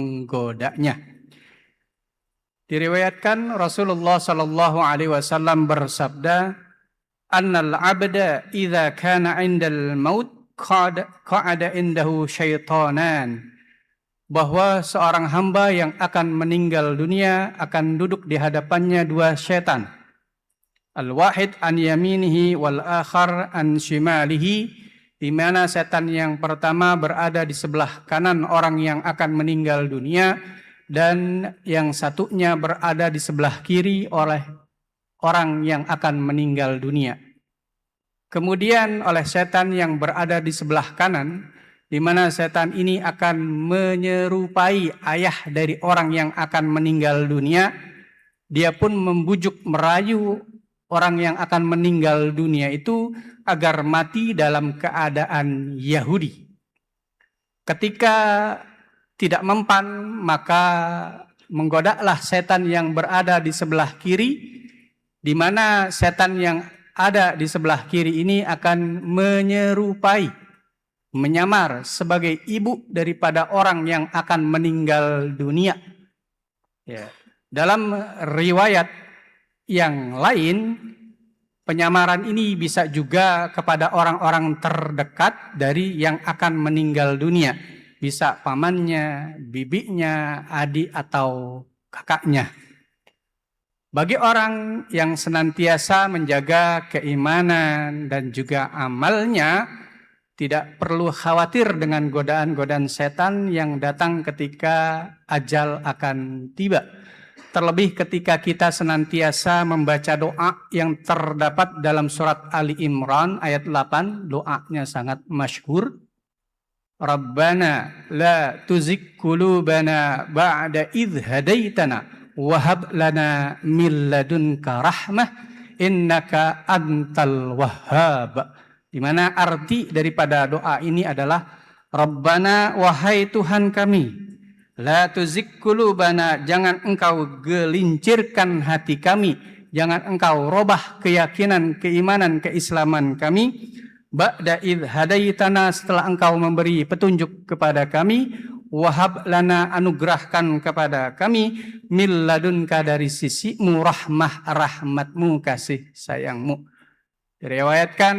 menggodanya. Diriwayatkan Rasulullah sallallahu alaihi wasallam bersabda, "Annal 'abda idza kana 'indal maut qa'ada indahu syaitanan." Bahwa seorang hamba yang akan meninggal dunia akan duduk di hadapannya dua syaitan. Al-wahid an yaminihi wal akhar an shimalihi, di mana setan yang pertama berada di sebelah kanan orang yang akan meninggal dunia dan yang satunya berada di sebelah kiri oleh orang yang akan meninggal dunia. Kemudian oleh setan yang berada di sebelah kanan, di mana setan ini akan menyerupai ayah dari orang yang akan meninggal dunia. Dia pun membujuk, merayu orang yang akan meninggal dunia itu agar mati dalam keadaan Yahudi. Ketika tidak mempan, maka menggodalah setan yang berada di sebelah kiri, di mana setan yang ada di sebelah kiri ini akan menyerupai, menyamar sebagai ibu daripada orang yang akan meninggal dunia. Ya. Dalam riwayat yang lain, penyamaran ini bisa juga kepada orang-orang terdekat dari yang akan meninggal dunia. Bisa pamannya, bibinya, adik atau kakaknya. Bagi orang yang senantiasa menjaga keimanan dan juga amalnya, tidak perlu khawatir dengan godaan-godaan setan yang datang ketika ajal akan tiba. Terlebih ketika kita senantiasa membaca doa yang terdapat dalam surat Ali Imran ayat 8, doanya sangat masyhur. Rabbana la tuzigh qulubana ba'da idh hadaitana wa hab lana min ladunka rahmah innaka antal wahhab. Di mana arti daripada doa ini adalah Rabbana, wahai Tuhan kami, la tuzigh qulubana, jangan engkau gelincirkan hati kami, jangan engkau robah keyakinan, keimanan, keislaman kami, ba'da idh hadaitana, setelah engkau memberi petunjuk kepada kami, wahab lana, anugerahkan kepada kami, min ladunka, dari sisimu, rahmah, rahmatmu, kasih sayangmu. Diriwayatkan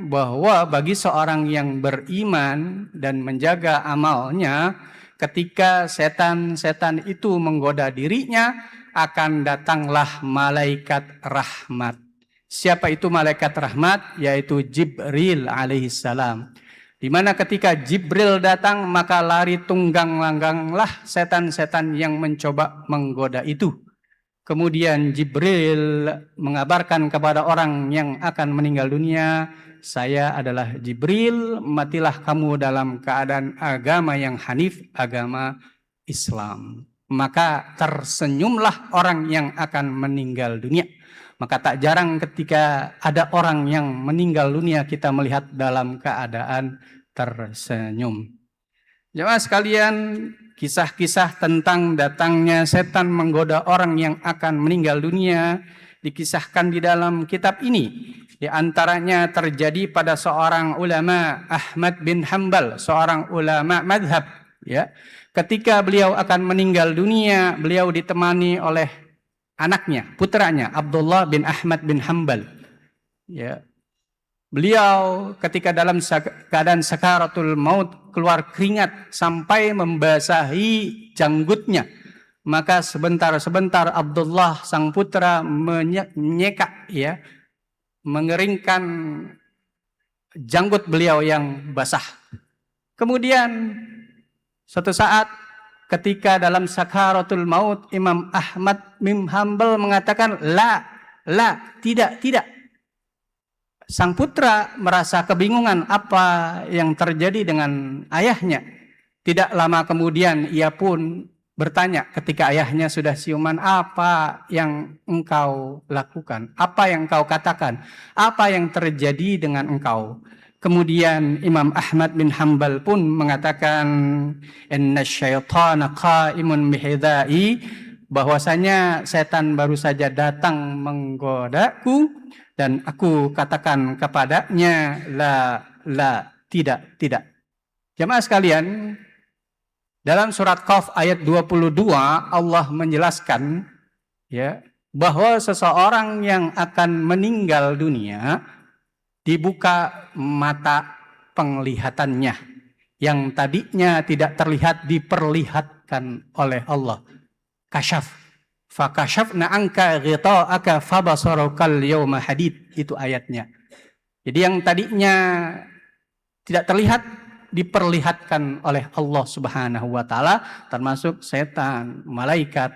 bahwa bagi seorang yang beriman dan menjaga amalnya, ketika setan-setan itu menggoda dirinya, akan datanglah malaikat rahmat. Siapa itu malaikat rahmat? Yaitu Jibril alaihissalam. Di mana ketika Jibril datang, maka lari tunggang langganglah setan-setan yang mencoba menggoda itu. Kemudian Jibril mengabarkan kepada orang yang akan meninggal dunia, saya adalah Jibril, matilah kamu dalam keadaan agama yang hanif, agama Islam. Maka tersenyumlah orang yang akan meninggal dunia. Maka tak jarang ketika ada orang yang meninggal dunia, kita melihat dalam keadaan tersenyum. Jemaah sekalian, kisah-kisah tentang datangnya setan menggoda orang yang akan meninggal dunia dikisahkan di dalam kitab ini. Di antaranya terjadi pada seorang ulama, Ahmad bin Hanbal, seorang ulama madhab. Ya, ketika beliau akan meninggal dunia, beliau ditemani oleh anaknya, putranya, Abdullah bin Ahmad bin Hanbal. Ya. Beliau ketika dalam keadaan sakaratul maut keluar keringat sampai membasahi janggutnya. Maka sebentar-sebentar Abdullah sang putra menyeka, ya, mengeringkan janggut beliau yang basah. Kemudian suatu saat ketika dalam sakaratul maut, Imam Ahmad bin Hanbal mengatakan, tidak. Sang putra merasa kebingungan apa yang terjadi dengan ayahnya. Tidak lama kemudian ia pun bertanya ketika ayahnya sudah siuman, apa yang engkau lakukan? Apa yang engkau katakan? Apa yang terjadi dengan engkau? Kemudian Imam Ahmad bin Hanbal pun mengatakan, inna syaitana qa'imun bihidai, bahwasanya setan baru saja datang menggodaku, dan aku katakan kepadanya, tidak. Jemaah sekalian, Dalam surat Qaf ayat 22 Allah menjelaskan ya bahwa seseorang yang akan meninggal dunia dibuka mata penglihatannya yang tadinya tidak terlihat diperlihatkan oleh Allah. Kasyaf. Fakashafna anka ghita'aka fabasarukal yawma hadid. Itu ayatnya. Jadi yang tadinya tidak terlihat diperlihatkan oleh Allah Subhanahu wa taala, termasuk setan, malaikat.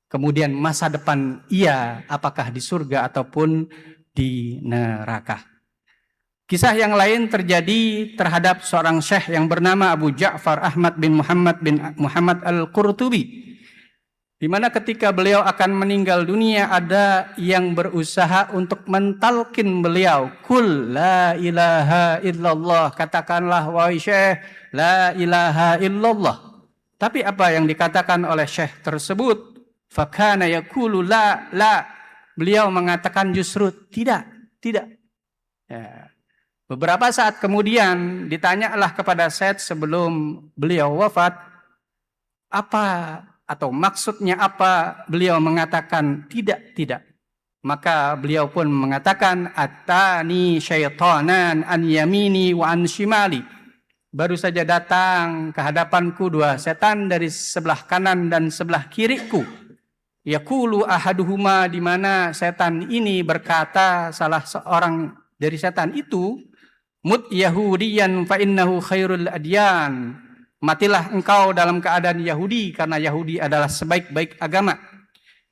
Kemudian masa depan ia apakah di surga ataupun di neraka. Kisah yang lain terjadi terhadap seorang syekh yang bernama Abu Ja'far Ahmad bin Muhammad Al-Qurtubi, di mana ketika beliau akan meninggal dunia ada yang berusaha untuk mentalkin beliau, "Qul la ilaha illallah," katakanlah wahai syekh, la ilaha illallah. Tapi apa yang dikatakan oleh syekh tersebut? Fakana yaqulu la. Beliau mengatakan justru tidak. Ya. Beberapa saat kemudian ditanyalah kepada Syekh sebelum beliau wafat, apa atau maksudnya apa beliau mengatakan tidak. Maka beliau pun mengatakan, atani syaitanan an yamini wa an shimali. Baru saja datang ke hadapanku dua setan dari sebelah kanan dan sebelah kiriku. Yaqulu ahaduhuma, di mana setan ini berkata, salah seorang dari setan itu, mut yahudiyan fa innahu khairul adyan. Matilah engkau dalam keadaan Yahudi karena Yahudi adalah sebaik-baik agama.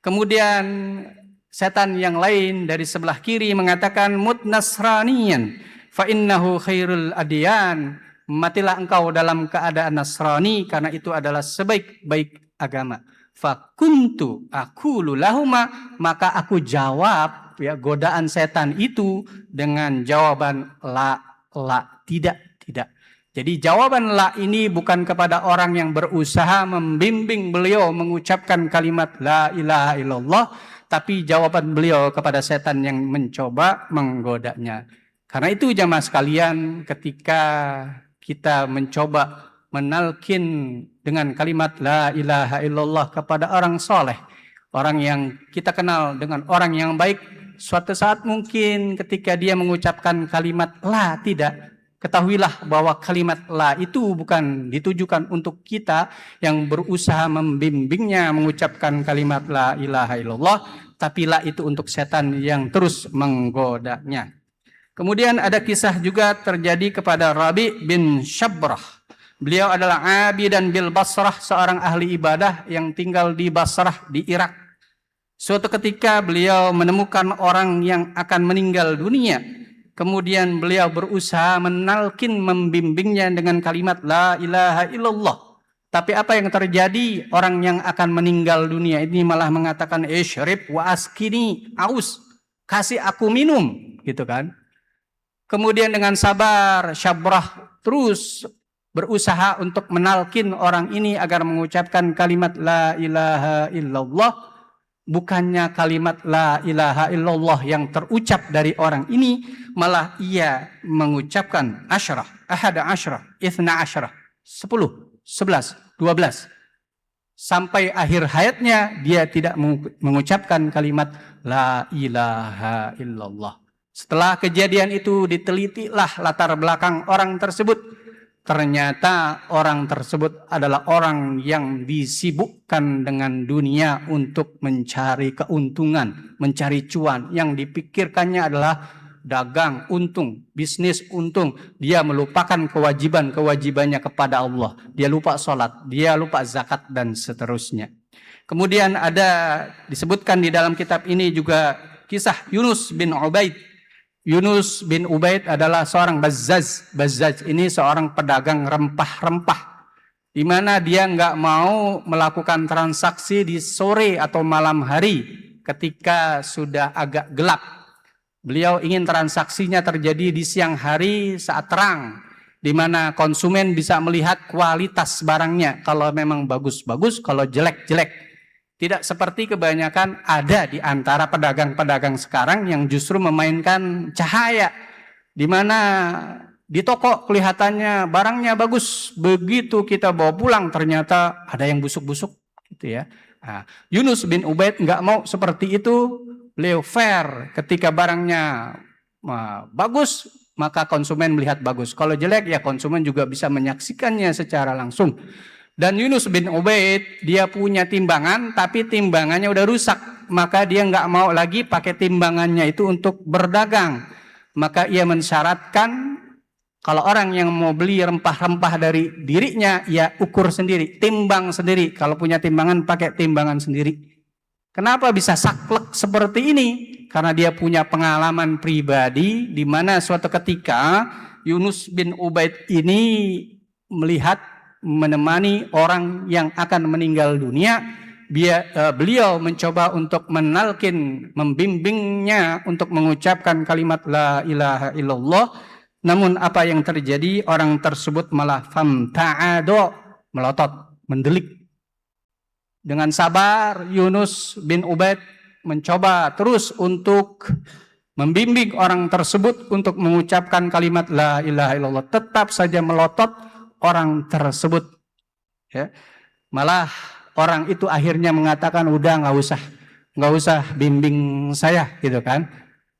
Kemudian setan yang lain dari sebelah kiri mengatakan mut nasraniyan fa innahu khairul adyan. Matilah engkau dalam keadaan Nasrani karena itu adalah sebaik-baik agama. Fakuntu aqulu lahuma, maka aku jawab ya godaan setan itu dengan jawaban la, tidak. Jadi jawaban la ini bukan kepada orang yang berusaha membimbing beliau mengucapkan kalimat la ilaha illallah, tapi jawaban beliau kepada setan yang mencoba menggodanya. Karena itu jamaah sekalian, ketika kita mencoba menalkin dengan kalimat la ilaha illallah kepada orang soleh, orang yang kita kenal dengan orang yang baik, suatu saat mungkin ketika dia mengucapkan kalimat la tidak, ketahuilah bahwa kalimat la itu bukan ditujukan untuk kita yang berusaha membimbingnya mengucapkan kalimat la ilaha illallah, tapi la itu untuk setan yang terus menggodanya. Kemudian ada kisah juga terjadi kepada Rabi bin Syabrah. Beliau adalah abidan bil Basrah, seorang ahli ibadah yang tinggal di Basrah di Irak. Suatu ketika beliau menemukan orang yang akan meninggal dunia. Kemudian beliau berusaha menalkin membimbingnya dengan kalimat la ilaha illallah. Tapi apa yang terjadi? Orang yang akan meninggal dunia ini malah mengatakan isyrib wa askini, aus, kasih aku minum, gitu kan. Kemudian dengan sabar Syabrah terus berusaha untuk menalkin orang ini agar mengucapkan kalimat la ilaha illallah. Bukannya kalimat la ilaha illallah yang terucap dari orang ini, malah ia mengucapkan asyrah, ahada asyrah, ithna asyrah, 10, 11, 12. Sampai akhir hayatnya dia tidak mengucapkan kalimat la ilaha illallah. Setelah kejadian itu ditelitilah latar belakang orang tersebut. Ternyata orang tersebut adalah orang yang disibukkan dengan dunia untuk mencari keuntungan, mencari cuan. Yang dipikirkannya adalah dagang untung, bisnis untung. Dia melupakan kewajibannya kepada Allah. Dia lupa sholat, dia lupa zakat dan seterusnya. Kemudian ada disebutkan di dalam kitab ini juga kisah Yunus bin Ubaid. Yunus bin Ubaid adalah seorang bazzaz. Bazzaz ini seorang pedagang rempah-rempah, di mana dia nggak mau melakukan transaksi di sore atau malam hari ketika sudah agak gelap. Beliau ingin transaksinya terjadi di siang hari saat terang, di mana konsumen bisa melihat kualitas barangnya. Kalau memang bagus-bagus, kalau jelek-jelek. Tidak seperti kebanyakan ada di antara pedagang-pedagang sekarang yang justru memainkan cahaya, di mana Di toko kelihatannya barangnya bagus, begitu kita bawa pulang ternyata ada yang busuk-busuk gitu ya. Nah, Yunus bin Ubaid nggak mau seperti itu. Beliau fair, ketika barangnya bagus maka konsumen melihat bagus. Kalau jelek ya konsumen juga bisa menyaksikannya secara langsung. Dan Yunus bin Ubaid dia punya timbangan tapi timbangannya udah rusak, maka dia nggak mau lagi pakai timbangannya itu untuk berdagang. Maka ia mensyaratkan kalau orang yang mau beli rempah-rempah dari dirinya, ya ukur sendiri, timbang sendiri. Kalau punya timbangan, pakai timbangan sendiri. Kenapa bisa saklek seperti ini? Karena dia punya pengalaman pribadi, di mana suatu ketika Yunus bin Ubaid ini melihat, menemani orang yang akan meninggal dunia. Beliau mencoba untuk menalkin, membimbingnya untuk mengucapkan kalimat la ilaha illallah. Namun apa yang terjadi, orang tersebut malah famta'ado, melotot, mendelik. Dengan sabar Yunus bin Ubaid mencoba terus untuk membimbing orang tersebut untuk mengucapkan kalimat la ilaha illallah. Tetap saja melotot orang tersebut ya. Malah orang itu akhirnya mengatakan, udah nggak usah bimbing saya gitu kan,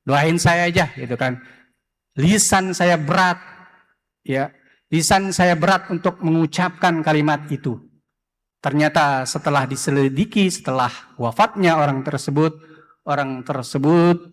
doain saya aja gitu kan. Lisan saya berat, ya, lisan saya berat untuk mengucapkan kalimat itu. Ternyata setelah diselidiki, setelah wafatnya orang tersebut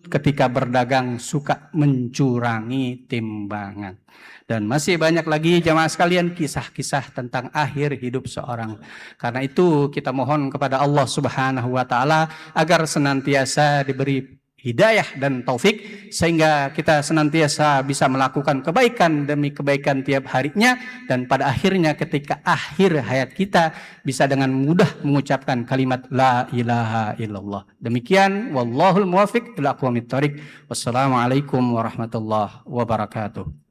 ketika berdagang suka mencurangi timbangan. Dan masih banyak lagi jamaah sekalian kisah-kisah tentang akhir hidup seorang. Karena itu kita mohon kepada Allah Subhanahu wa taala agar senantiasa diberi hidayah dan taufik sehingga kita senantiasa bisa melakukan kebaikan demi kebaikan tiap harinya, dan pada akhirnya ketika akhir hayat kita bisa dengan mudah mengucapkan kalimat la ilaha illallah. Demikian, wallahul muwaffiq ila aqwamit thoriq. Wassalamualaikum warahmatullahi wabarakatuh.